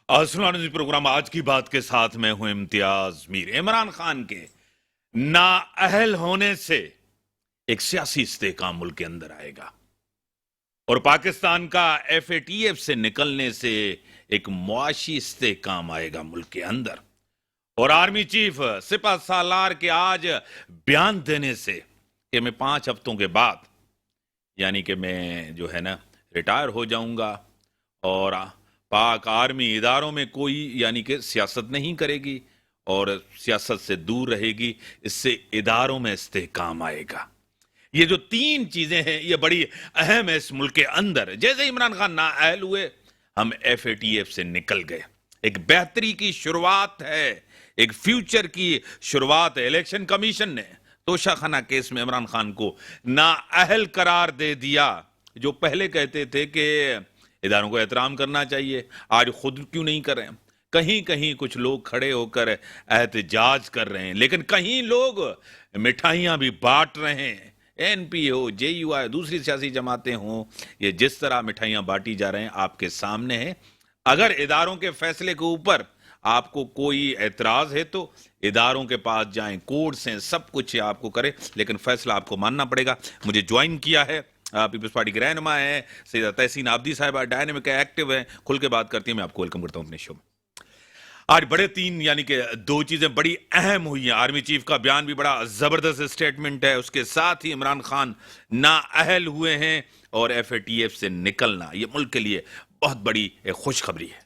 Aslam programme आज की बात के साथ मैं हूं इम्तियाज मीर। इमरान खान के नाअहल होने से एक सियासी इस्तेहकाम मुल्क के अंदर आएगा और पाकिस्तान का एफएटीएफ से निकलने से एक मुआशी इस्तेहकाम आएगा मुल्क के अंदर। और आर्मी चीफ सिपा सालार के आज बयान देने से कि मैं 5 हफ्तों के बाद यानी कि मैं जो है ना रिटायर हो जाऊंगा और पाक आर्मी इदारों में कोई यानी कि सियासत नहीं करेगी और सियासत से दूर रहेगी, इससे इदारों में इस्तेहकाम आएगा। ये जो 3 चीजें हैं ये बड़ी अहम है इस मुल्क के अंदर। जैसे इमरान खान नाअहल हुए, हम एफएटीएफ से निकल गए। एक बेहतरी की शुरुआत है, एक फ्यूचर की शुरुआत है। इलेक्शन कमीशन ने तोशाखाना केस में इमरान खान को नाअहल करार दे दिया। जो पहले कहते थे कि इदारों को एहतराम करना चाहिए, आज खुद क्यों नहीं कर रहे हैं। कहीं कहीं कुछ लोग खड़े होकर एहतजाज कर रहे हैं, लेकिन कहीं लोग मिठाइयां भी बांट रहे हैं। एनपी हो, जेयूआई, दूसरी सियासी जमातें हों, ये जिस तरह मिठाइयां बांटी जा रहे हैं आपके सामने है। अगर इदारों के फैसले के ऊपर आपको कोई एतराज है तो इदारों के पास जाएं, कोर्ट्स हैं, सब कुछ आपको करे, लेकिन फैसला आपको मानना पड़ेगा। मुझे ज्वाइन किया है पीपल्स पार्टी के रहनुमा है सैयदा तहसीन आबदी साहिबा, डायनेमिक है, एक्टिव है, खुल के बात करती है। मैं आपको वेलकम करता हूं अपने शो में। आज बड़े 3 यानी कि 2 चीजें बड़ी अहम हुई हैं। आर्मी चीफ का बयान भी बड़ा जबरदस्त स्टेटमेंट है, उसके साथ ही इमरान खान नाअहल हुए हैं और एफएटीएफ से निकलना ये मुल्क के लिए बहुत बड़ी खुशखबरी है।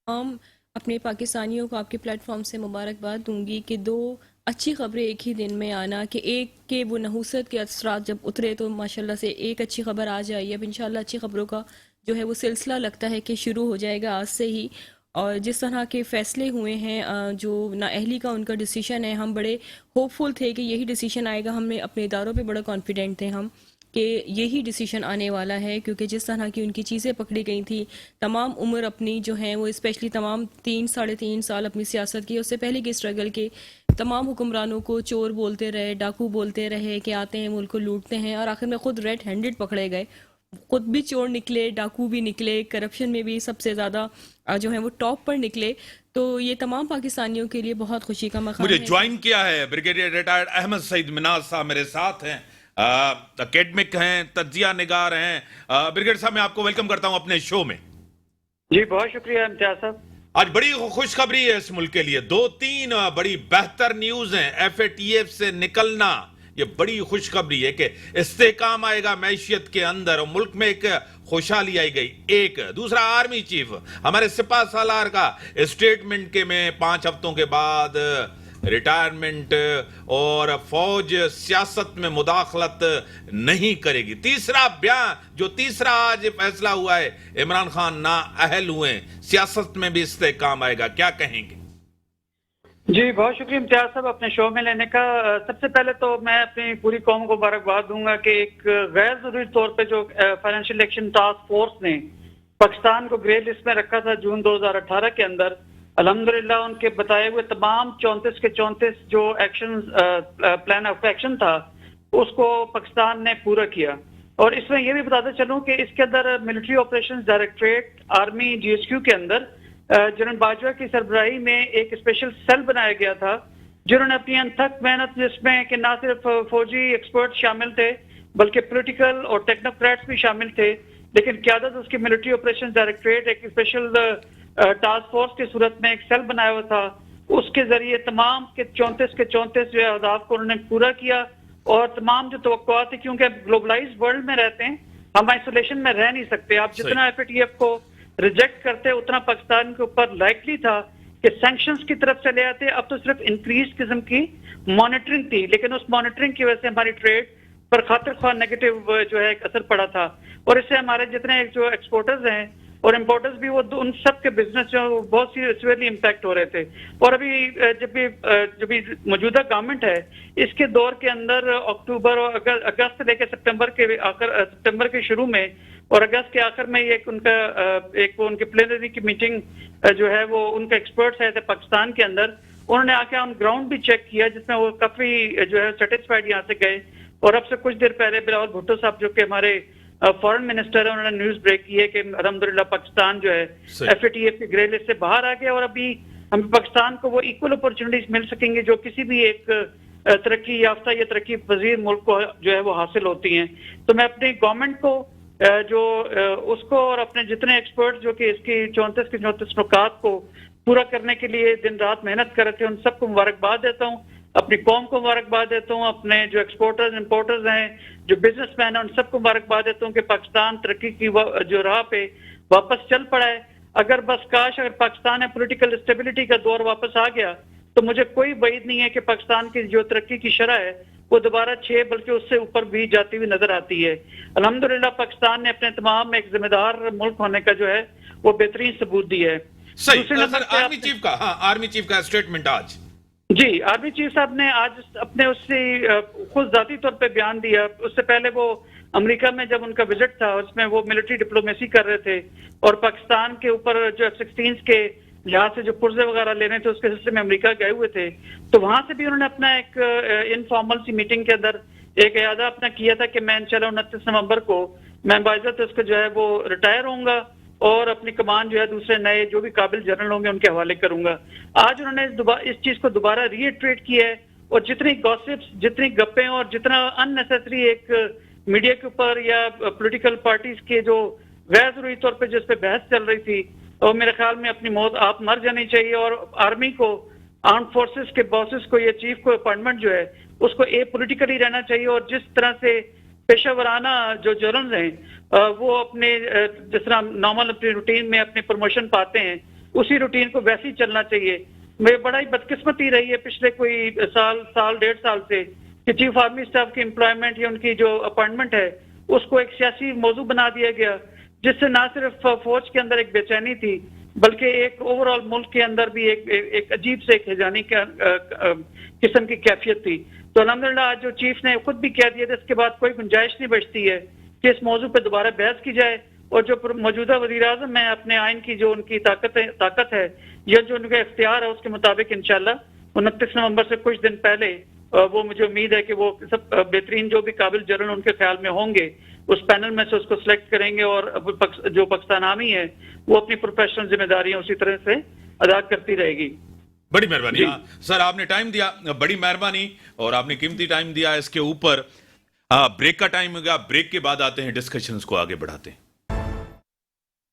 हम अपने पाकिस्तानियों को आपके प्लेटफॉर्म से मुबारकबाद दूंगी कि 2 अच्छी खबरें एक ही दिन में आना, कि एक के वो नहुसत के असरात जब उतरे तो माशाल्लाह से एक अच्छी खबर आज आई। अब इंशाल्लाह अच्छी खबरों का जो है वो सिलसिला लगता है कि शुरू हो जाएगा आज से ही। और जिस तरह के फ़ैसले हुए हैं, जो नाअहली का उनका डिसीशन है, हम बड़े होपफुल थे कि यही डिसीशन आएगा। हमें अपने इदारों पे बड़ा कॉन्फिडेंट थे हम कि यही डिसीशन आने वाला है, क्योंकि जिस तरह की उनकी चीज़ें पकड़ी गई थी, तमाम उम्र अपनी जो है वो स्पेशली तमाम 3 साढ़े 3 साल अपनी सियासत की, उससे पहले की स्ट्रगल के तमाम हुक्मरानों को चोर बोलते रहे, डाकू बोलते रहे कि आते हैं मुल्क को लूटते हैं, और आखिर में खुद रेड हैंडेड पकड़े गए। खुद भी चोर निकले, डाकू भी निकले, करप्शन में भी सबसे ज़्यादा जो है वो टॉप पर निकले। तो ये तमाम पाकिस्तानियों के लिए बहुत खुशी का मकाम मुझे है। ज्वाइन किया है ब्रिगेडियर रिटायर्ड अहमद सईद मिनाज साहब मेरे साथ हैं, अकेडमिक हैं, तज्जिया निगार हैं। ब्रिगेडियर साहब मैं आपको वेलकम करता हूं अपने शो में। जी बहुत शुक्रिया इम्तियाज साहब। आज बड़ी खुशखबरी है इस मुल्क के लिए। 2-3 बड़ी बेहतर न्यूज हैं। एफएटीएफ से निकलना ये बड़ी खुशखबरी है कि इस्तेहकाम आएगा मैशियत के अंदर और मुल्क में एक खुशहाली आई गई। एक दूसरा, आर्मी चीफ हमारे सिपा सालार का स्टेटमेंट के में 5 हफ्तों के बाद रिटायरमेंट और फौज सियासत में मुदाखलत नहीं करेगी। तीसरा बयान, जो तीसरा आज फैसला हुआ है, इमरान खान नाअहल हुए, सियासत में भी इस्तेहकाम आएगा, क्या कहेंगे? जी बहुत शुक्रिया इम्तियाज साहब अपने शो में लेने का। सबसे पहले तो मैं अपनी पूरी कौम को मुबारकबाद दूंगा कि एक गैर जरूरी तौर पे जो फाइनेंशियल एक्शन टास्क फोर्स ने पाकिस्तान को ग्रे लिस्ट में रखा था जून 2018 के अंदर, अल्हम्दुलिल्लाह उनके बताए हुए तमाम 34 के 34 जो एक्शन प्लान ऑफ एक्शन था उसको पाकिस्तान ने पूरा किया। और इसमें यह भी बताते चलूं कि इसके अंदर military operations directorate, army GHQ के अंदर जनरल बाजवा की सरबराही में एक स्पेशल सेल बनाया गया था, जिन्होंने अपनी अनथक मेहनत, जिसमें कि ना सिर्फ फौजी एक्सपर्ट शामिल थे बल्कि पॉलिटिकल और टेक्नोक्रेट्स भी शामिल थे, लेकिन क़यादत उसकी मिलिट्री ऑपरेशन डायरेक्टरेट एक स्पेशल टास्क फोर्स की सूरत में एक सेल बनाया हुआ था। उसके जरिए तमाम के 34 के 34 जो अहदाफ को उन्होंने पूरा किया। और तमाम जो तवक्कुआत थी, क्योंकि ग्लोबलाइज वर्ल्ड में रहते हैं, हम आइसोलेशन में रह नहीं सकते। आप जितना एफएटीएफ को रिजेक्ट करते उतना पाकिस्तान के ऊपर लाइकली था कि सैंक्शंस की तरफ चले आते। अब तो सिर्फ इंक्रीज किस्म की मॉनिटरिंग थी, लेकिन उस मॉनिटरिंग की वजह से हमारी ट्रेड पर खातिर ख्वाह नेगेटिव जो है एक असर पड़ा था। और इससे हमारे जितने जो एक्सपोर्टर्स हैं और इम्पोर्टर्स भी, वो उन सब के बिजनेस जो बहुत सीवियरली इम्पैक्ट हो रहे थे। और अभी जब भी मौजूदा गवर्नमेंट है, इसके दौर के अंदर अक्टूबर और अगस्त से लेकर सितंबर के शुरू में और अगस्त के आखिर में एक उनके प्लेनरी की मीटिंग जो है वो उनके एक्सपर्ट्स आए थे पाकिस्तान के अंदर। उन्होंने आके ऑन ग्राउंड भी चेक किया, जिसमें वो काफी जो है सेटिस्फाइड यहाँ से गए। और अब से कुछ देर पहले बिलावल भुट्टो साहब जो कि हमारे फॉरेन मिनिस्टर है, उन्होंने न्यूज ब्रेक की है कि अल्हम्दुलिल्लाह पाकिस्तान जो है सही। FATF की ग्रे लिस्ट से बाहर आ गया और अभी हम पाकिस्तान को वो इक्वल अपॉर्चुनिटीज मिल सकेंगे जो किसी भी एक तरक्की याफ्ता या तरक्की पजीर मुल्क को जो है वो हासिल होती हैं। तो मैं अपनी गवर्नमेंट को उसको और अपने जितने एक्सपर्ट जो कि इसकी 34 के 34 नुकात को पूरा करने के लिए दिन रात मेहनत कर रहे थे, उन सबको मुबारकबाद देता हूँ, अपनी कौम को मुबारकबाद देता हूँ, अपने जो एक्सपोर्टर्स इंपोर्टर्स हैं, जो बिजनेसमैन हैं, उन सबको मुबारकबाद देता हूँ कि पाकिस्तान तरक्की की जो राह पे वापस चल पड़ा है। अगर बस काश अगर पाकिस्तान में पॉलिटिकल स्टेबिलिटी का दौर वापस आ गया तो मुझे कोई उम्मीद नहीं है कि पाकिस्तान की जो तरक्की की शरह है वो दोबारा 6 बल्कि उससे ऊपर भी जाती हुई नजर आती है। अल्हम्दुलिल्लाह पाकिस्तान ने अपने तमाम एक जिम्मेदार मुल्क होने का जो है वो बेहतरीन सबूत दिया है। सही। दूसरे नंबर सर पे आर्मी चीफ का, हाँ, आर्मी चीफ का स्टेटमेंट आज। जी, आर्मी चीफ साहब ने आज अपने उससे खुद जाती तौर पे बयान दिया। उससे पहले वो अमेरिका में जब उनका विजिट था उसमें वो मिलिट्री डिप्लोमेसी कर रहे थे और पाकिस्तान के ऊपर जो F-16 के लिहाज से जो पुर्जे वगैरह लेने थे उसके सिलसिले में अमेरिका गए हुए थे। तो वहां से भी उन्होंने अपना एक इनफॉर्मल सी मीटिंग के अंदर एक इरादा अपना किया था कि मैं इंशाल्लाह 29 नवंबर को मैं बाइज्जत उसको जो है वो रिटायर होऊंगा और अपनी कमान जो है दूसरे नए जो भी काबिल जनरल होंगे उनके हवाले करूंगा। आज उन्होंने इस चीज को दोबारा रीइटरेट किया है और जितनी गॉसिप्स, जितनी गप्पें और जितना अननेसेसरी एक मीडिया के ऊपर या पॉलिटिकल पार्टीज के जो गैर जरूरी तौर पे जिस पे बहस चल रही थी और मेरे ख्याल में अपनी मौत आप मर जानी चाहिए और आर्मी को, आर्म फोर्सेस के बॉसेस को या चीफ को अपॉइंटमेंट जो है उसको पॉलिटिकली रहना चाहिए और जिस तरह से पेशावराना जो जर्नल्स हैं वो अपने जिस तरह नॉर्मल अपनी रूटीन में अपने प्रमोशन पाते हैं उसी रूटीन को वैसे ही चलना चाहिए। मेरी बड़ा ही बदकिस्मती रही है पिछले कोई साल 1.5 साल से कि चीफ आर्मी स्टाफ की एम्प्लॉयमेंट या उनकी जो अपॉइंटमेंट है उसको एक सियासी मौजू बना दिया गया, जिससे ना सिर्फ फौज के अंदर एक बेचैनी थी बल्कि एक ओवरऑल मुल्क के अंदर भी एक अजीब से एक हिजानी किस्म की कैफियत थी। तो अल्हम्दुलिल्लाह आज जो चीफ ने खुद भी कह दिया था इसके बाद कोई गुंजाइश नहीं बचती है कि इस मौजू पर दोबारा बहस की जाए और जो मौजूदा वज़ीर आज़म है अपने आइन की जो उनकी ताकत है या जो उनका इख्तियार है उसके मुताबिक इंशाल्लाह 29 नवंबर से कुछ दिन पहले वो मुझे उम्मीद है कि वो सब बेहतरीन जो भी काबिल जनरल उनके ख्याल में होंगे उस पैनल में से उसको सिलेक्ट करेंगे और जो पाकिस्तान आर्मी है वो अपनी प्रोफेशनल जिम्मेदारियां उसी तरह से अदा करती रहेगी। बड़ी मेहरबानी। हाँ सर, आपने टाइम दिया, बड़ी मेहरबानी, और आपने कीमती टाइम दिया इसके ऊपर। ब्रेक का टाइम होगा, ब्रेक के बाद आते हैं डिस्कशंस को आगे बढ़ाते हैं।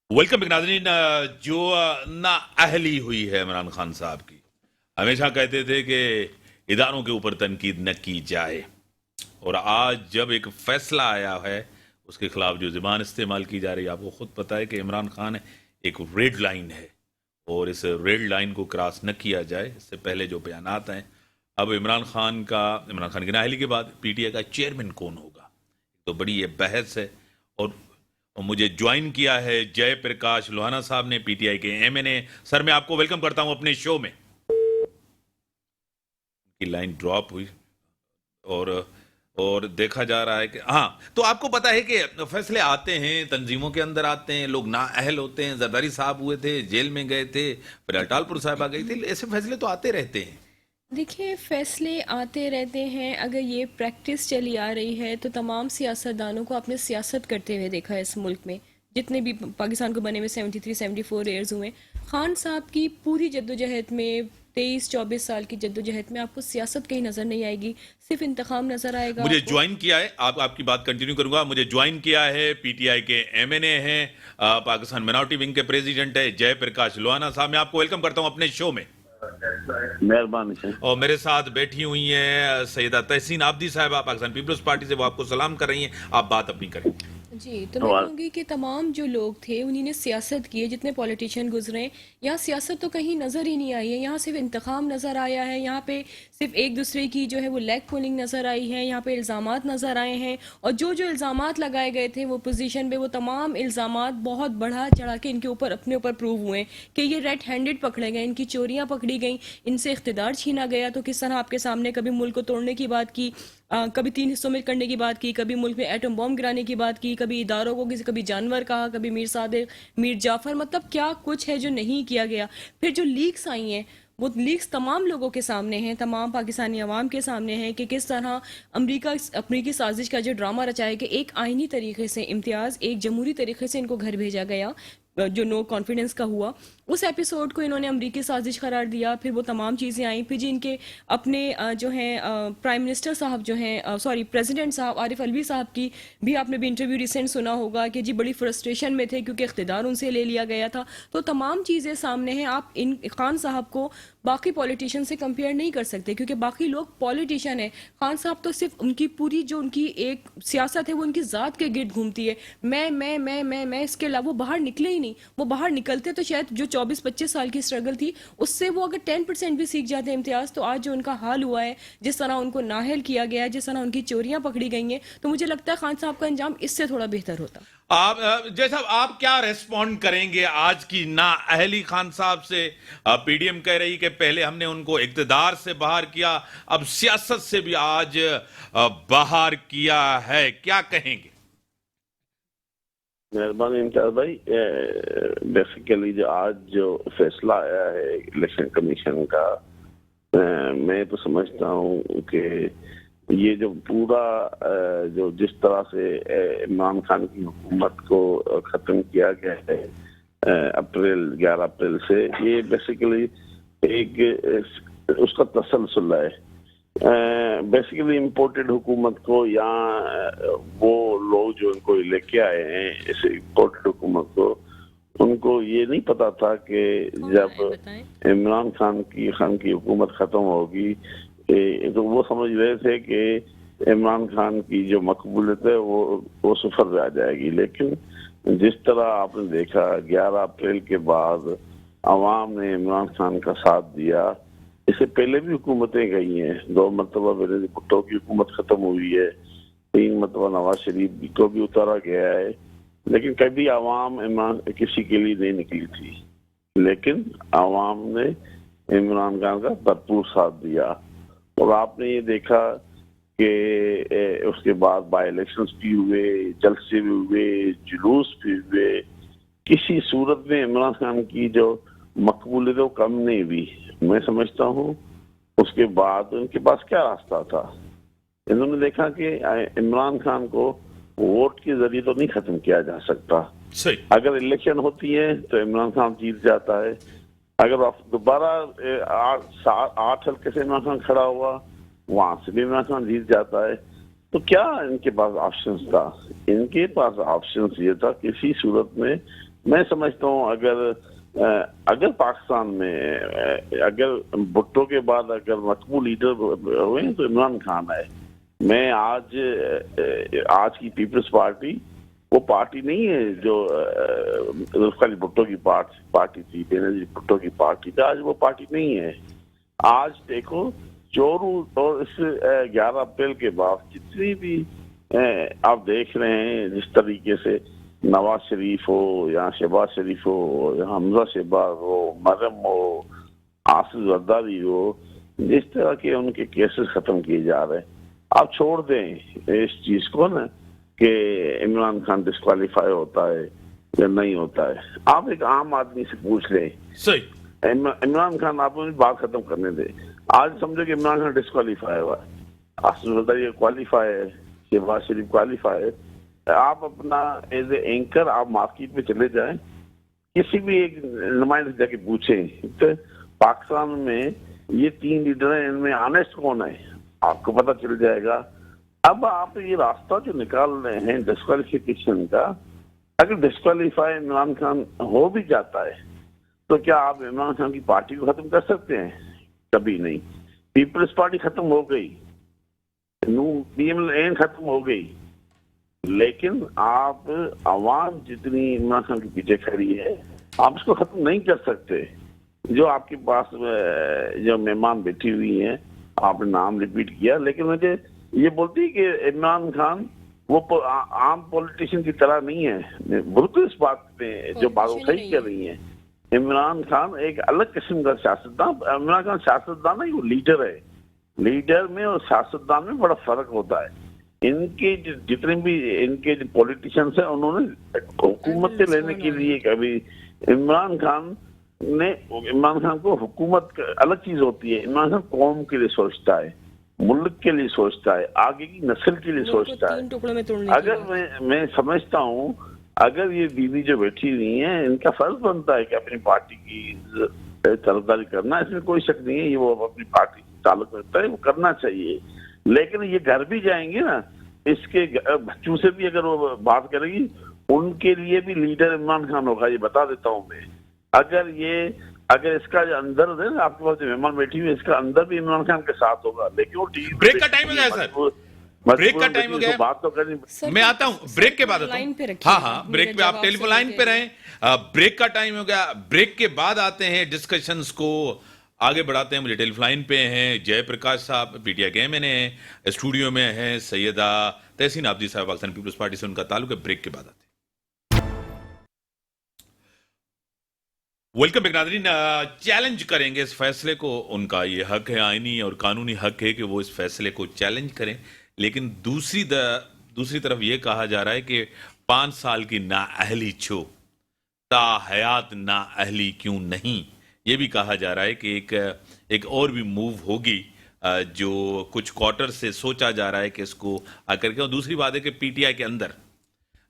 वेलकम नाज़रीन। जो नाअहली हुई है इमरान खान साहब की, हमेशा कहते थे कि इदारों के ऊपर तनकीद न की जाए, और आज जब एक फैसला आया है उसके खिलाफ जो ज़बान इस्तेमाल की जा रही है, आपको खुद पता है कि इमरान खान एक रेड लाइन है और इस रेड लाइन को क्रॉस न किया जाए। इससे पहले जो बयानात हैं, अब इमरान खान की नाअहली के बाद PTI का चेयरमैन कौन होगा, तो बड़ी ये बहस है। और मुझे ज्वाइन किया है जयप्रकाश लोहाना साहब ने, PTI के MNA। सर मैं आपको वेलकम करता हूं अपने शो में। की लाइन ड्रॉप हुई और देखा जा रहा है कि हाँ, तो आपको पता है कि फैसले आते हैं, तंजीमों के अंदर आते हैं, लोग नाअहल होते हैं। जरदारी साहब हुए थे, जेल में गए थे, फिर अटालपुर साहब आ गई थी। ऐसे फैसले तो आते रहते हैं। देखिए, फैसले आते रहते हैं। अगर ये प्रैक्टिस चली आ रही है तो तमाम सियासतदानों को आपने सियासत करते हुए देखा है इस मुल्क में। जितने भी पाकिस्तान को बने हुए 73-74 ईयर्स हुए, खान साहब की पूरी जद्दोजहद में 23-24 साल की जद्दोजहद में आपको सियासत कहीं नजर नहीं आएगी, सिर्फ इंतखाम नजर आएगा। मुझे ज्वाइन किया है, आपकी बात कंटिन्यू करूंगा। मुझे ज्वाइन किया है PTI के MNA हैं, पाकिस्तान मिनॉरिटी विंग के प्रेसिडेंट है जयप्रकाश लोहाना साहब। मैं आपको वेलकम करता हूं अपने शो में। मेहरबानी। और मेरे साथ बैठी हुई हैं सैयदा तहसीन आबदी साहबा, पाकिस्तान पीपल्स पार्टी से, वो आपको सलाम कर रही हैं। आप बात अपनी करें। जी, तो मैं कहूँगी कि तमाम जो लोग थे उन्होंने सियासत की है, जितने पॉलिटिशियन गुजरे, यहाँ सियासत तो कहीं नज़र ही नहीं आई है। यहाँ सिर्फ इंतखाम नज़र आया है, यहाँ पे सिर्फ एक दूसरे की जो है वो लेग पुलिंग नज़र आई है, यहाँ पे इल्ज़ामात नज़र आए हैं। और जो जो इल्ज़ामात लगाए गए थे वो पोजीशन पे, वो तमाम इल्ज़ामात बहुत बढ़ा चढ़ा के इनके ऊपर अपने ऊपर प्रूव हुए कि ये रेड हैंडेड पकड़े गए, इनकी चोरियाँ पकड़ी गई, इनसे इख्तिदार छीना गया। तो किस तरह आपके सामने कभी मुल्क को तोड़ने की बात की, कभी 3 हिस्सों में करने की बात की, कभी मुल्क में एटम बॉम्ब गिराने की बात की, कभी इदारों को कभी जानवर कहा, कभी मीर सादिक, मीर जाफर, मतलब क्या कुछ है जो नहीं किया गया। फिर जो लीक्स आई हैं वो लीक्स तमाम लोगों के सामने हैं, तमाम पाकिस्तानी अवाम के सामने हैं कि किस तरह अमरीकी साजिश का जो ड्रामा रचा है कि एक आईनी तरीके से इम्तियाज़, एक जमहूरी तरीके से इनको घर भेजा गया, जो नो कॉन्फिडेंस का हुआ, उस एपिसोड को इन्होंने अमरीकी साजिश करार दिया। फिर वो तमाम चीज़ें आई, फिर जी इनके अपने जो हैं प्राइम मिनिस्टर साहब जो हैं, सॉरी प्रेसिडेंट साहब आरिफ अलवी साहब की भी आपने भी इंटरव्यू रिसेंट सुना होगा कि जी बड़ी फ्रस्ट्रेशन में थे क्योंकि इख्तिदार उनसे ले लिया गया था। तो तमाम चीज़ें सामने हैं। आप इन खान साहब को बाकी पॉलिटिशियन से कंपेयर नहीं कर सकते क्योंकि बाकी लोग पॉलिटिशियन हैं। खान साहब तो सिर्फ उनकी पूरी जो उनकी एक सियासत है वो उनकी ज़ात के गिर्द घूमती है, मैं, इसके अलावा वो बाहर निकले ही नहीं। वो बाहर निकलते तो शायद जो 24-25 साल की स्ट्रगल थी उससे वो अगर 10% भी सीख जाते इम्तियाज़, तो आज जो उनका हाल हुआ है, जिस तरह उनको नाअहल किया गया है, जिस तरह उनकी चोरियां पकड़ी गई हैं, तो मुझे लगता है खान साहब का अंजाम इससे थोड़ा बेहतर होता। आप जय साहब, आप क्या रेस्पॉन्ड करेंगे आज की नाअहली खान साहब से? पीडीएम कह रही कि पहले हमने उनको इक़्तिदार से बाहर किया, अब सियासत से भी आज बाहर किया है, क्या कहेंगे? मेहरबानी इम्तियाज भाई, बेसिकली जो आज जो फैसला आया है इलेक्शन कमीशन का, मैं तो समझता हूँ कि ये जो पूरा जो जिस तरह से इमरान खान की हुकूमत को ख़त्म किया गया है 11 अप्रैल से, ये बेसिकली एक उसका तसलसल है। बेसिकली इम्पोर्टेड हुकूमत को, यहाँ वो लोग जो इनको लेके आए हैं इस इम्पोर्टेड हुकूमत को, उनको ये नहीं पता था कि जब इमरान खान की हुकूमत ख़त्म होगी तो वो समझ रहे थे कि इमरान खान की जो मकबूलियत है वो सफर में आ जाएगी। लेकिन जिस तरह आपने देखा 11 अप्रैल के बाद अवाम ने इमरान खान का साथ दिया। इससे पहले भी हुकूमतें गई हैं, 2 मरतबा बेनज़ीर भुट्टो की हुकूमत ख़त्म हुई है, 3 मरतबा नवाज शरीफ को भी उतारा गया है, लेकिन कभी अवाम इमरान किसी के लिए नहीं निकली थी। लेकिन अवाम ने इमरान खान का भरपूर साथ दिया और आपने ये देखा कि उसके बाद बाई इलेक्शंस भी हुए, जलसे भी हुए, जुलूस भी हुए। किसी सूरत में इमरान खान की जो मकबूलियत वो कम नहीं हुई। मैं समझता हूँ उसके बाद उनके पास क्या रास्ता था। इन्होंने देखा कि इमरान खान को वोट के जरिए तो नहीं खत्म किया जा सकता। सही। अगर इलेक्शन होती है तो इमरान खान जीत जाता है, अगर दोबारा 8 हल्के से इमरान खान खड़ा हुआ, वहां से भी इमरान खान जीत जाता है। तो क्या इनके पास ऑप्शंस था? इनके पास ऑप्शंस ये था किसी सूरत में, मैं समझता हूँ अगर पाकिस्तान में अगर भुट्टो के बाद अगर मकबूल लीडर हुए तो इमरान खान है। मैं आज की पीपल्स पार्टी वो पार्टी नहीं है जो खाली भुट्टो की पार्टी थी, बेनज़ीर भुट्टो की पार्टी थी। आज वो पार्टी नहीं है। आज देखो चोरू और इस 11 अप्रैल के बाद जितनी भी आप देख रहे हैं, जिस तरीके से नवाज शरीफ हो या शहबाज शरीफ हो या हमजा शहबाज हो, मरम हो, आसिफ जरदारी हो, जिस तरह के उनके केसेस खत्म किए जा रहे हैं, आप छोड़ दें इस चीज को ना कि इमरान खान डिस्क्वालीफाई होता है या नहीं होता है। आप एक आम आदमी से पूछ लें, सही, इमरान खान, आप बात खत्म करने दें। आज समझो कि इमरान खान डिस्क्वालीफाई हुआ है, आसिफ जरदारी क्वालिफाई है, शहबाज शरीफ क्वालिफाई है। आप अपना एज ए एंकर आप मार्केट में चले जाएं, किसी भी एक नुमाइंदे से जाके पूछें तो पाकिस्तान में ये 3 लीडर हैं, इनमें ऑनेस्ट कौन है, आपको पता चल जाएगा। अब आप ये रास्ता जो निकाल रहे हैं डिस्क्वालिफिकेशन का, अगर डिस्क्वालीफाई इमरान खान हो भी जाता है तो क्या आप इमरान खान की पार्टी को खत्म कर सकते हैं? कभी नहीं। पीपल्स पार्टी खत्म हो गई, PMLN खत्म हो गई, लेकिन आप आवाम जितनी इमरान खान के पीछे खड़ी है, आप इसको खत्म नहीं कर सकते। जो आपके पास जो मेहमान बैठी हुई हैं, आपने नाम रिपीट किया, लेकिन मुझे ये बोलती है कि इमरान खान वो आम पॉलिटिशियन की तरह नहीं है। बिल्कुल इस बात पे जो बात सही कर रही है, इमरान खान एक अलग किस्म का सियासतदान। इमरान खान सियासतदान नहीं, वो लीडर है। लीडर में और सियासतदान में बड़ा फर्क होता है। इनके जितने भी इनके पॉलिटिशियंस हैं, उन्होंने हुकूमत से लेने के लिए कभी, इमरान खान ने इमरान खान को हुकूमत अलग चीज होती है, इमरान खान कौम के लिए सोचता है, मुल्क के लिए सोचता है, आगे की नस्ल के लिए सोचता है। 3 टुकड़ों में तोड़ने की अगर बात। मैं समझता हूँ अगर ये दीदी जो बैठी हुई है, इनका फर्ज बनता है कि अपनी पार्टी की तरफदारी करना, इसमें कोई शक नहीं है, ये वो अपनी पार्टी से ताल्लुक रखता है, वो करना चाहिए। लेकिन ये घर भी जाएंगे ना, इसके बच्चों से भी अगर वो बात करेगी, उनके लिए भी लीडर इमरान खान होगा, ये बता देता हूँ मैं। अगर इसका जो अंदर है ना, आपके पास जो मेहमान बैठी हुई है, इसका अंदर भी इमरान खान के साथ होगा, लेकिन वो टीवी ब्रेक का टाइम हो गया सर, ब्रेक का टाइम हो गया, बात तो करनी। सर, मैं आता हूँ ब्रेक के बाद आता लाइन पे हूँ। रखिए, हाँ हाँ, ब्रेक मेरे पे आप जवाब टेलीफोन से लाइन पे लेके। रहें। ब्रेक का टाइम हो गया, ब्रेक के बाद आते हैं, डिस्कशंस को आगे बढ़ाते हैं। मुझे टेलीफोन लाइन पे हैं जयप्रकाश साहब, पीटीआई के एमएनए हैं, स्टूडियो में हैं सैयदा तहसीन आबदी साहब, पाकिस्तान पीपल्स पार्टी से उनका ताल्लुक है। ब्रेक के बाद आते हैं। वेलकम बैक नाज़रीन। चैलेंज करेंगे इस फैसले को, उनका ये हक है, आईनी और कानूनी हक है कि वो इस फैसले को चैलेंज करें। लेकिन दूसरी तरफ ये कहा जा रहा है कि 5 साल की नाअहली छो ताहयात नाअहली क्यों नहीं, ये भी कहा जा रहा है कि एक और भी मूव होगी जो कुछ क्वार्टर से सोचा जा रहा है कि इसको करके। और दूसरी बात है कि पीटीआई के अंदर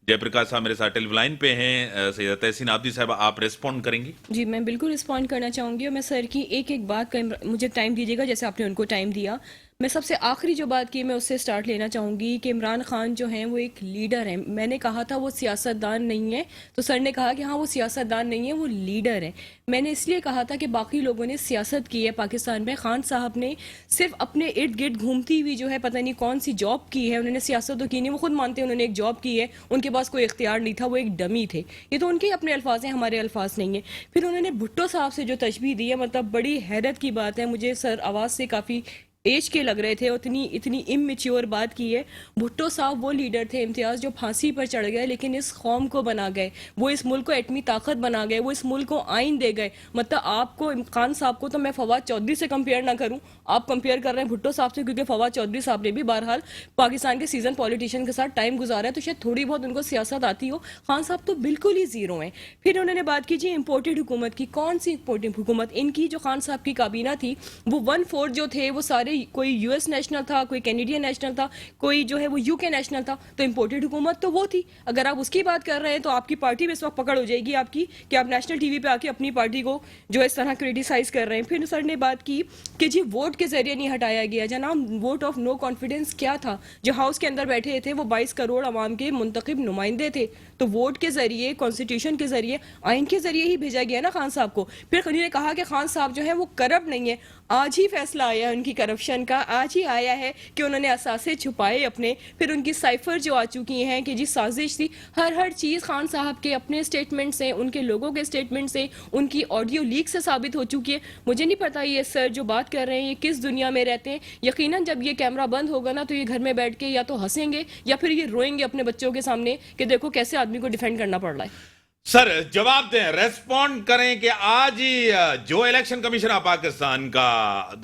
जयप्रकाश साहब मेरे साथ टेलीफोन लाइन पे हैं। सैयदा तहसीन आबदी साहब, आप रिस्पॉन्ड करेंगी? जी, मैं बिल्कुल रिस्पॉन्ड करना चाहूँगी, और मैं सर की एक एक बात का मुझे टाइम दीजिएगा जैसे आपने उनको टाइम दिया। मैं सबसे आखिरी जो बात की मैं उससे स्टार्ट लेना चाहूँगी कि इमरान खान जो हैं वो एक लीडर हैं। मैंने कहा था वो सियासतदान नहीं है, तो सर ने कहा कि हाँ वो सियासतदान नहीं है, वो लीडर है। मैंने इसलिए कहा था कि बाकी लोगों ने सियासत की है पाकिस्तान में, खान साहब ने सिर्फ अपने इर्द गिर्द घूमती हुई जो है पता नहीं कौन सी जॉब की है, उन्होंने सियासत तो की नहीं, वो खुद मानते हैं उन्होंने एक जॉब की है, उनके पास कोई इख्तियार नहीं था, वो एक डमी थे। ये तो उनके अपने अल्फाज हैं, हमारे अल्फाज नहीं है। फिर उन्होंने भुट्टो साहब से जो तशबीह दी है, मतलब बड़ी हैरत की बात है, मुझे सर आवाज़ से काफ़ी एज के लग रहे थे, इतनी इमेच्योर बात की है। भुट्टो साहब वो लीडर थे इम्तियाज़ जो फांसी पर चढ़ गए, लेकिन इस कौम को बना गए, वो इस मुल्क को एटमी ताकत बना गए, वो इस मुल्क को आइन दे गए। मतलब आपको खान साहब को तो मैं फवाद चौधरी से कंपेयर ना करूं, आप कंपेयर कर रहे हैं भुट्टो साहब से, क्योंकि फवाद चौधरी साहब ने भी बहरहाल पाकिस्तान के सीजन पॉलिटिशियन के साथ टाइम गुजारा है, तो शायद थोड़ी बहुत उनको सियासत आती हो। खान साहब तो बिल्कुल ही जीरो हैं। फिर उन्होंने बात की जी इम्पोर्टेड हुकूमत की। कौन सी इम्पोर्टेड हुकूमत? इनकी जो खान साहब की काबीना थी वो 1/4 जो थे वो सारे कोई यूएस नेशनल था, कोई कैनेडियन नेशनल था, कोई जो है वो यूके नेशनल था। तो इम्पोर्टेड हुकूमत तो वो थी। अगर आप उसकी बात कर रहे हैं तो आपकी पार्टी में इस वक्त पकड़ हो जाएगी आपकी कि आप नेशनल टीवी पे आके अपनी पार्टी को जो है इस तरह क्रिटिसाइज कर रहे हैं। फिर सर ने बात की कि जी वोट के जरिए नहीं हटाया गया। जनाब वोट ऑफ नो कॉन्फिडेंस क्या था? जो हाउस के अंदर बैठे थे वो 22 करोड़ अवाम के मुंतखब नुमाइंदे थे, तो वोट के जरिए, कॉन्स्टिट्यूशन के जरिए, आइन के जरिए ही भेजा गया ना खान साहब को। फिर खनी ने कहा कि खान साहब जो है वो करप्ट नहीं है। आज ही फैसला आया है उनकी करप्शन का, आज ही आया है कि उन्होंने असासे छुपाए अपने। फिर उनकी साइफर जो आ चुकी हैं कि जी साजिश थी। हर चीज़ खान साहब के अपने स्टेटमेंट से, उनके लोगों के स्टेटमेंट से, उनकी ऑडियो लीक से साबित हो चुकी है। मुझे नहीं पता ये सर जो बात कर रहे हैं ये किस दुनिया में रहते हैं। यकीनन जब ये कैमरा बंद होगा ना तो ये घर में बैठ के या तो हंसेंगे या फिर ये रोएंगे अपने बच्चों के सामने कि देखो कैसे आदमी को डिफेंड करना पड़ रहा है। सर जवाब दें, रेस्पॉन्ड करें कि आज ही जो इलेक्शन कमीशन ऑफ पाकिस्तान का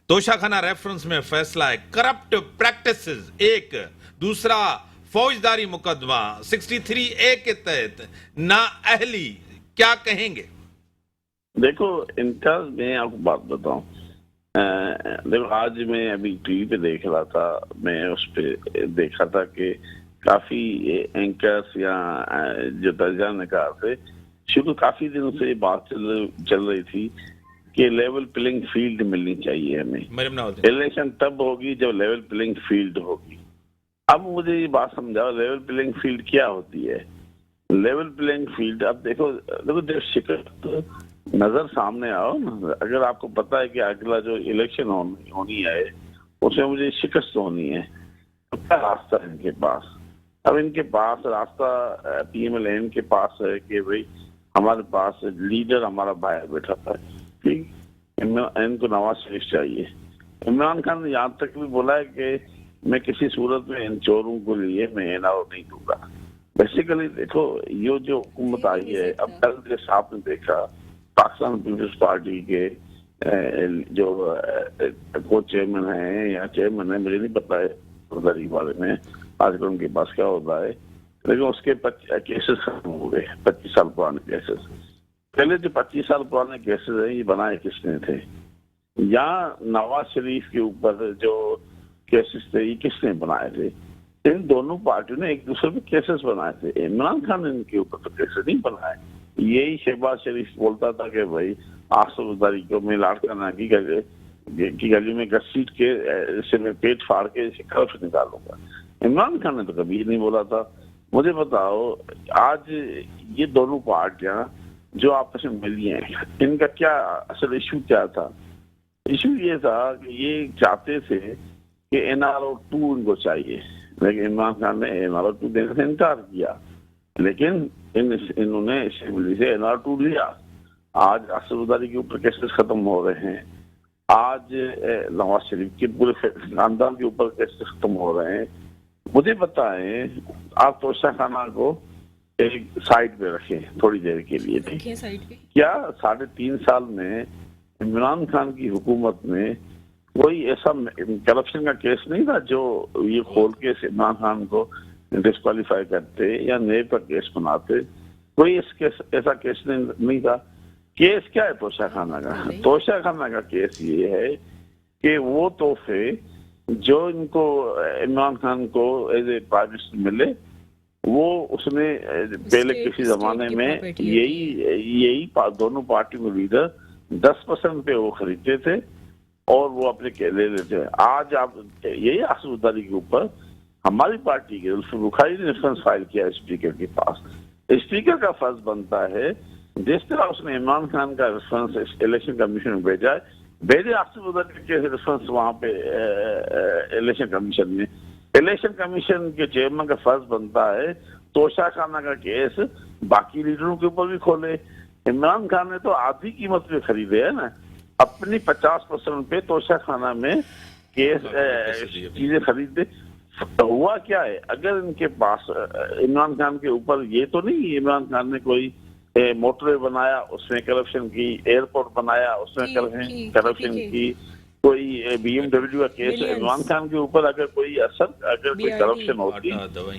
तोशाखाना रेफरेंस में फैसला है, करप्ट प्रैक्टिसेस एक, दूसरा फौजदारी मुकदमा 63A के तहत नाअहली, क्या कहेंगे? देखो इनका मैं आपको बात बताऊं, देखो आज मैं अभी टीवी पे देख रहा था, मैं उस पे देखा था कि काफी एंकर्स या जो दर्जा निकाल थे, शुरू काफी दिनों से बात चल रही थी कि लेवल प्लेइंग फील्ड मिलनी चाहिए हमें। इलेक्शन तब होगी जब लेवल प्लेइंग फील्ड होगी। अब मुझे ये बात समझाओ, लेवल प्लेइंग फील्ड क्या होती है? लेवल प्लेइंग फील्ड, अब देखो जब शिकस्त नजर सामने आओ ना, अगर आपको पता है कि अगला जो इलेक्शन होनी है उसमें मुझे शिकस्त होनी है, तो क्या रास्ता है इनके पास? अब इनके पास रास्ता PMLN के पास है कि भाई हमारे पास लीडर हमारा भाई बैठा था, ठीक, इनको नवाज शरीफ चाहिए। इमरान खान ने यहाँ तक भी बोला है कि मैं किसी सूरत में इन चोरों को लिए मैं इनाम नहीं दूंगा। बेसिकली देखो ये जो हुकूमत आई है, अब कल के साथ ने देखा पाकिस्तान पीपल्स पार्टी के जो को चेयरमैन है या चेयरमैन है, मुझे नहीं पता है के बारे में आजकल उनके पास क्या होता है, लेकिन उसके केसेस खत्म हो गए, 25 साल पुराने केसेस। पहले जो 25 साल पुराने केसेस हैं ये बनाए किसने थे, या नवाज शरीफ के ऊपर जो केसेस थे ये किसने बनाए थे? इन दोनों पार्टियों ने एक दूसरे पे केसेस बनाए थे। इमरान खान ने इनके ऊपर तो केसेस नहीं बनाए। यही शहबाज शरीफ बोलता था कि भाई आसुदारी को मैं लाड़काना की गली में घसीट के इसे मैं पेट फाड़ के इसे कर्फ निकालूंगा। इमरान खान ने तो कभी नहीं बोला था। मुझे बताओ, आज ये दोनों पार्टियां जो आपस में मिली हैं, इनका क्या असल इशू क्या था? इशू ये था कि ये चाहते थे कि NRO 2 इनको चाहिए, लेकिन इमरान खान ने NRO 2 देने से इनकार किया। लेकिन इन्होंने असेंबली से NRO 2 लिया। आज असदुद्दौला के ऊपर केसेस खत्म हो रहे हैं। आज नवाज शरीफ के पूरे खानदान के ऊपर केसेस खत्म हो रहे हैं। मुझे बताएं, आप तोशा खाना को एक साइड पे रखें थोड़ी देर के लिए, रखें साइड पे। क्या 3.5 साल में इमरान खान की हुकूमत में कोई ऐसा करप्शन का केस नहीं था जो ये खोल के इमरान खान को डिस्क्वालीफाई करते या नेब का केस बनाते? कोई ऐसा केस नहीं था। केस क्या है तोशा खाना का? तोशा खाना का केस ये है कि वो तोहफे जो इनको इमरान खान को एज ए प्राइम मिनिस्टर मिले, वो उसने पहले किसी जमाने में यही दोनों पार्टी में लीडर 10% पे वो खरीदते थे और वो अपने ले लेते। आज आप यही आसुदारी के ऊपर हमारी पार्टी के जुल्फिकार बुखारी ने रेफरेंस फाइल किया स्पीकर के पास। स्पीकर का फर्ज बनता है, जिस तरह उसने इमरान खान का रेफरेंस इलेक्शन कमीशन में भेजे आसुदारी के रेफरेंस वहां पे इलेक्शन कमीशन में। इलेक्शन कमीशन के चेयरमैन का फर्ज बनता है तोशा खाना का केस बाकी लीडरों के ऊपर भी खोले। इमरान खान ने तो आधी कीमत पे खरीदे है ना, अपनी 50% पे तोशा खाना में केस चीजें खरीदे। हुआ क्या है, अगर इनके पास इमरान खान के ऊपर ये तो नहीं, इमरान खान ने कोई मोटरवे बनाया उसमें करप्शन की, एयरपोर्ट बनाया उसमें करप्शन की, कोई BMW का केस इमरान खान के ऊपर अगर कोई करप्शन होती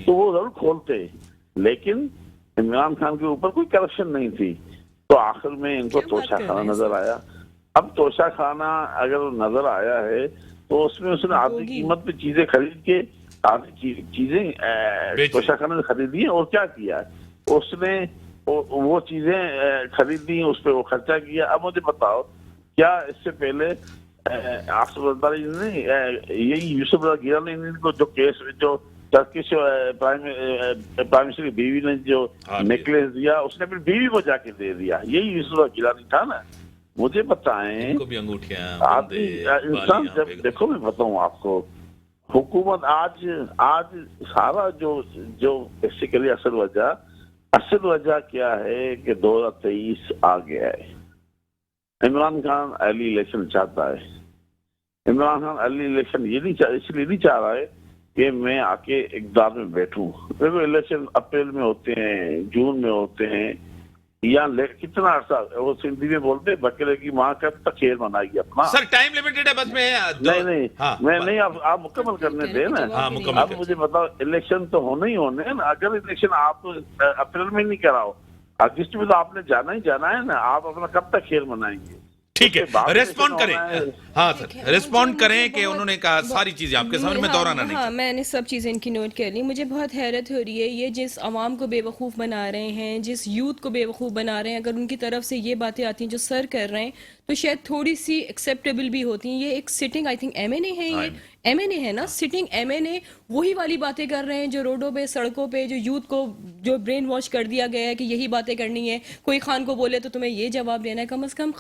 तो वो जरूर खोलते, लेकिन इमरान खान के ऊपर कोई करप्शन नहीं थी। तो आखिर में इनको तोशा खाना नजर आया। अब तोशा खाना अगर नजर आया है तो उसमें उसने आधी कीमत पे चीजें खरीद के आधी चीजें तोशा खाना ने खरीदी है। और क्या किया है उसने, वो चीजें खरीदी, उस पर वो खर्चा किया। अब मुझे बताओ, क्या इससे पहले यही यूसुफ गिलानी को जो केस जो टर्किश प्राइम मिनिस्टर की बीवी ने जो नेकलेस दिया, उसने अपनी बीवी को जाके दे दिया, यही यूसुफ गिलानी था ना? मुझे बताएं, इंसान जब देखो, मैं बताऊं आपको, हुकूमत आज सारा जो बेसिकली असल वजह क्या है कि 2023 आ गया है। इमरान खान अर्ली इलेक्शन चाहता है। इमरान खान अर्ली इलेक्शन इसलिए नहीं चाह रहा है कि मैं आके इक़्तिदार में बैठूं। देखो, इलेक्शन अप्रैल में होते हैं, जून में होते हैं, या कितना अर्सा वो सिंधी में बोलते हैं बकरे की माँ कब तक खेल मनाएगी अपना। सर टाइम लिमिटेड है बस में नहीं हाँ, मैं नहीं, आप मुकम्मल करने दे ना। अब मुझे बताओ, इलेक्शन तो होने ही होने हैं ना। अगर इलेक्शन आप अप्रैल में नहीं कराओ, अगस्त में तो आपने जाना है ना, आप अपना कब तक खेल मनाएंगे? ठीक है, रिस्पॉन्ड करें। हाँ सर, रिस्पॉन्ड करें कि उन्होंने कहा सारी चीजें आपके सामने, मैं दोहराना नहीं। हाँ, मैंने सब चीज़ें इनकी नोट कर ली। मुझे बहुत हैरत हो रही है, ये जिस आवाम को बेवकूफ़ बना रहे हैं, जिस यूथ को बेवकूफ़ बना रहे हैं, अगर उनकी तरफ से ये बातें आती हैं जो सर कर रहे हैं तो शायद थोड़ी सी एक्सेप्टेबल भी होती हैं। ये एक सिटिंग, आई थिंक MNA है, ये MNA है ना, सिटिंग MNA वही वाली बातें कर रहे हैं जो रोडों पे, सड़कों पे जो यूथ को जो ब्रेन वॉश कर दिया गया है कि यही बातें करनी है। कोई खान को बोले तो तुम्हें ये जवाब देना है। कम से कम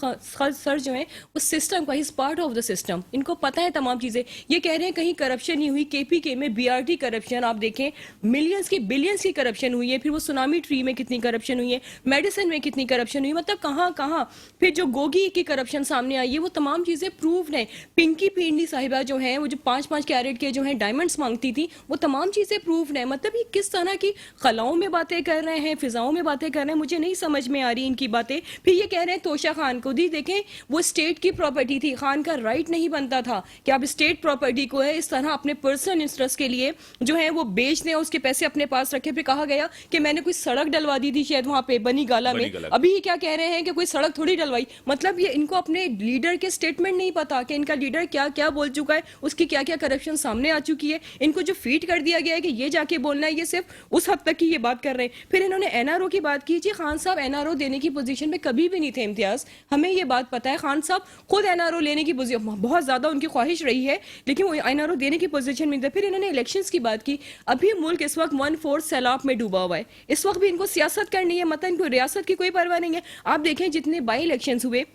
सर जो है उस सिस्टम का, is part of the system, इनको पता है तमाम चीज़ें। ये कह रहे हैं कहीं करप्शन नहीं हुई। KPK में BRT करप्शन आप देखें, मिलियंस की बिलियंस की करप्शन हुई है। फिर वो सुनामी ट्री में कितनी करप्शन हुई है, मेडिसिन में कितनी करप्शन हुई, मतलब कहाँ। फिर जो गोगी की करप्शन सामने आई है, वो तमाम चीज़ें प्रूव है। पिंकी पेंडी साहिबा जो है, वो जो 5-5 कैरेट के जो है डायमंड्स मांगती थी, वो तमाम चीज़ें प्रूव्ड है। मतलब ये किस तरह की खलाओं में बातें कर रहे हैं, फिजाओं में बातें कर रहे हैं, मुझे नहीं समझ में आ रही इनकी बातें। फिर ये कह रहे हैं तोशा खान को दी, देखें वो स्टेट की प्रॉपर्टी थी, खान का राइट नहीं बनता था कि आप स्टेट प्रॉपर्टी को है इस तरह अपने पर्सनल इंटरेस्ट के लिए जो है वो बेच दें, उसके पैसे अपने पास रखे। फिर कहा गया कि मैंने कोई सड़क डलवा दी थी शायद वहां पे बनी गाला में, अभी ये क्या कह रहे हैं कि कोई सड़क थोड़ी डलवाई। मतलब ये इनको अपने लीडर के स्टेटमेंट नहीं पता कि इनका लीडर क्या क्या बोल चुका है, उसकी क्या क्या करप्शन सामने आ चुकी है। इनको जो फीड कर दिया गया है कि ये जाके बोलना है, ये सिर्फ उस हद तक की ये बात कर रहे हैं। फिर इन्होंने एनआरओ की बात की। जी खान साहब एनआरओ देने की पोजीशन पे कभी भी नहीं थे इम्तियाज, हमें ये बात पता है। खान साहब खुद एनआरओ लेने की बहुत ज्यादा उनकी ख्वाहिश रही है, लेकिन वो एनआरओ देने की पोजीशन में थे। फिर इन्होंने इलेक्शंस की बात की। अभी मुल्क इस वक्त 1/4 सैलाब में डूबा हुआ है, इस वक्त भी इनको सियासत करनी है, मतलब इनको रियासत की कोई परवाह नहीं है। आप देखें जितने बाई इलेक्शंस हुए,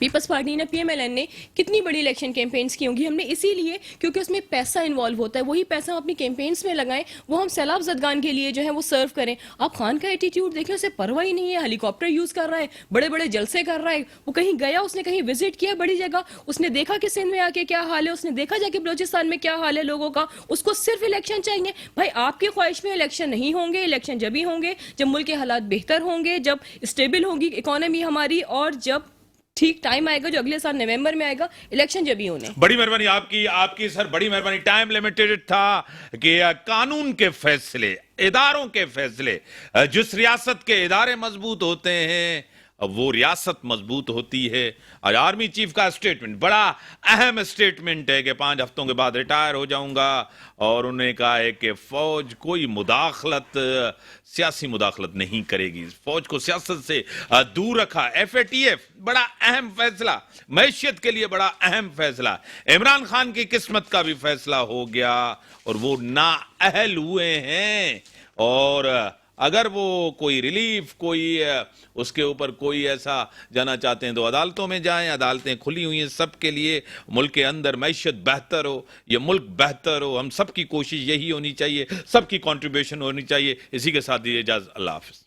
पीपल्स पार्टी ने पीएमएलएन ने कितनी बड़ी इलेक्शन कैंपेन्स की होंगी, हमने इसीलिए क्योंकि उसमें पैसा इन्वॉल्व होता है, वही पैसा हम अपनी कैंपेन्स में लगाएं, वो हम सैलाब जदगान के लिए जो है वो सर्व करें। आप खान का एटीट्यूड देखें, उसे परवाह ही नहीं है, हेलीकॉप्टर यूज कर रहा है, बड़े बड़े जलसे कर रहा है। वो कहीं गया, उसने कहीं विजिट किया बड़ी जगह, उसने देखा कि सिंध में आके क्या हाल है, उसने देखा जाके बलोचिस्तान में क्या हाल है लोगों का। उसको सिर्फ इलेक्शन चाहिए। भाई आपकी ख्वाहिश में इलेक्शन नहीं होंगे, इलेक्शन जब ही होंगे जब मुल्क के हालात बेहतर होंगे, जब स्टेबल होगी इकोनॉमी हमारी, और जब ठीक टाइम आएगा जो अगले साल नवंबर में आएगा, इलेक्शन जब ही होने। बड़ी मेहरबानी आपकी सर, बड़ी मेहरबानी। टाइम लिमिटेड था कि कानून के फैसले, इदारों के फैसले, जिस रियासत के इदारे मजबूत होते हैं वो रियासत मजबूत होती है। और आर्मी चीफ का स्टेटमेंट बड़ा अहम स्टेटमेंट है कि 5 हफ्तों के बाद रिटायर हो जाऊंगा, और उन्होंने कहा है कि फौज कोई मुदाखलत, सियासी मुदाखलत नहीं करेगी, फौज को सियासत से दूर रखा। FATF बड़ा अहम फैसला, मैशियत के लिए बड़ा अहम फैसला। इमरान खान की किस्मत का भी फैसला हो गया और वो नाअहल हुए हैं, और अगर वो कोई रिलीफ, कोई उसके ऊपर कोई ऐसा जाना चाहते हैं तो अदालतों में जाएं, अदालतें खुली हुई हैं सबके लिए। मुल्क के अंदर मैशियत बेहतर हो, ये मुल्क बेहतर हो, हम सबकी कोशिश यही होनी चाहिए, सबकी कंट्रीब्यूशन होनी चाहिए। इसी के साथ दीजिए इजाज़त, अल्लाह हाफ़िज़।